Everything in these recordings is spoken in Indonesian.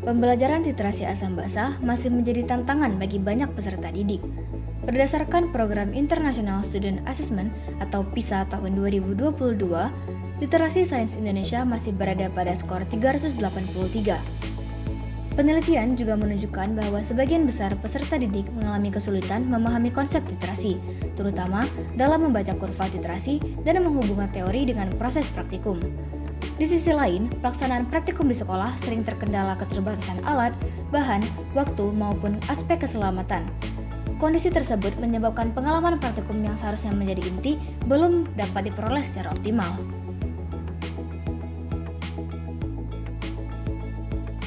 Pembelajaran literasi asam basa masih menjadi tantangan bagi banyak peserta didik. Berdasarkan Program International Student Assessment atau PISA tahun 2022, literasi sains Indonesia masih berada pada skor 383. Penelitian juga menunjukkan bahwa sebagian besar peserta didik mengalami kesulitan memahami konsep literasi, terutama dalam membaca kurva literasi dan menghubungkan teori dengan proses praktikum. Di sisi lain, pelaksanaan praktikum di sekolah sering terkendala keterbatasan alat, bahan, waktu, maupun aspek keselamatan. Kondisi tersebut menyebabkan pengalaman praktikum yang seharusnya menjadi inti belum dapat diperoleh secara optimal.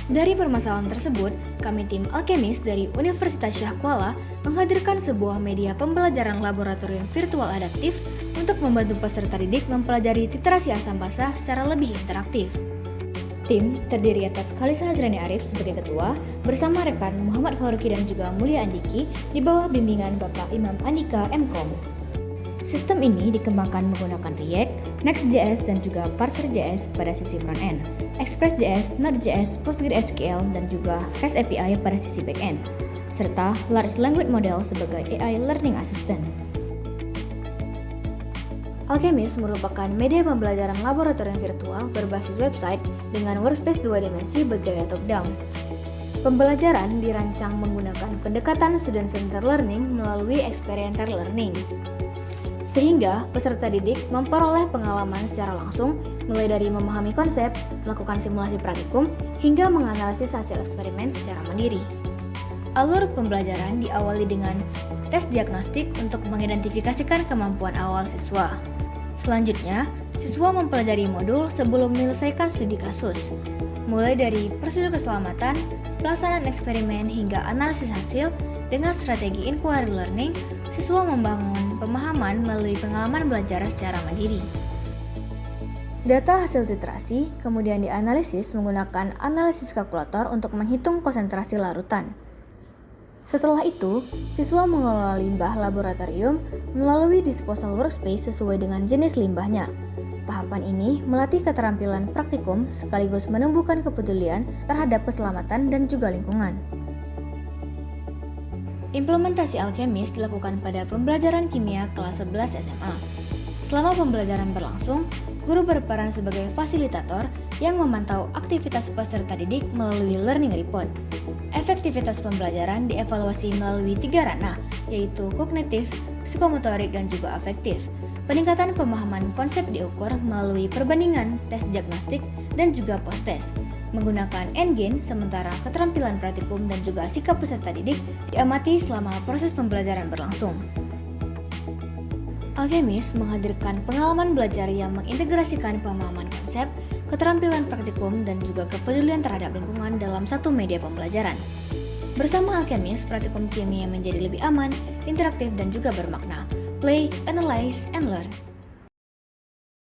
Dari permasalahan tersebut, kami tim Alkemis dari Universitas Syah Kuala menghadirkan sebuah media pembelajaran laboratorium virtual adaptif untuk membantu peserta didik mempelajari literasi asam basa secara lebih interaktif. Tim terdiri atas Khalisa Hazrani Arif sebagai ketua, bersama rekan Muhammad Faruqi dan juga Mulia Andiki di bawah bimbingan Bapak Imam Andika MKom. Sistem ini dikembangkan menggunakan React, Next.js dan juga Parser.js pada sisi front-end, Express.js, Node.js, PostgreSQL dan juga REST API pada sisi back-end, serta Large Language Model sebagai AI Learning Assistant. Alkemis merupakan media pembelajaran laboratorium virtual berbasis website dengan workspace 2 dimensi bergaya top-down. Pembelajaran dirancang menggunakan pendekatan student-centered learning melalui experiential learning, sehingga peserta didik memperoleh pengalaman secara langsung mulai dari memahami konsep, melakukan simulasi praktikum, hingga menganalisis hasil eksperimen secara mandiri. Alur pembelajaran diawali dengan tes diagnostik untuk mengidentifikasikan kemampuan awal siswa. Selanjutnya, siswa mempelajari modul sebelum menyelesaikan studi kasus, mulai dari prosedur keselamatan, pelaksanaan eksperimen hingga analisis hasil. Dengan strategi inquiry learning, siswa membangun pemahaman melalui pengalaman belajar secara mandiri. Data hasil literasi kemudian dianalisis menggunakan analisis kalkulator untuk menghitung konsentrasi larutan. Setelah itu, siswa mengelola limbah laboratorium melalui disposal workspace sesuai dengan jenis limbahnya. Tahapan ini melatih keterampilan praktikum sekaligus menumbuhkan kepedulian terhadap keselamatan dan juga lingkungan. Implementasi Alkemis dilakukan pada pembelajaran kimia kelas 11 SMA. Selama pembelajaran berlangsung, guru berperan sebagai fasilitator yang memantau aktivitas peserta didik melalui learning report. Efektivitas pembelajaran dievaluasi melalui 3 ranah, yaitu kognitif, psikomotorik, dan juga afektif. Peningkatan pemahaman konsep diukur melalui perbandingan tes diagnostik dan juga post-test. Menggunakan endgain, sementara keterampilan praktikum dan juga sikap peserta didik diamati selama proses pembelajaran berlangsung. Alkemis menghadirkan pengalaman belajar yang mengintegrasikan pemahaman konsep, keterampilan praktikum, dan juga kepedulian terhadap lingkungan dalam satu media pembelajaran. Bersama Alkemis, praktikum kimia menjadi lebih aman, interaktif, dan juga bermakna. Play, analyze, and learn.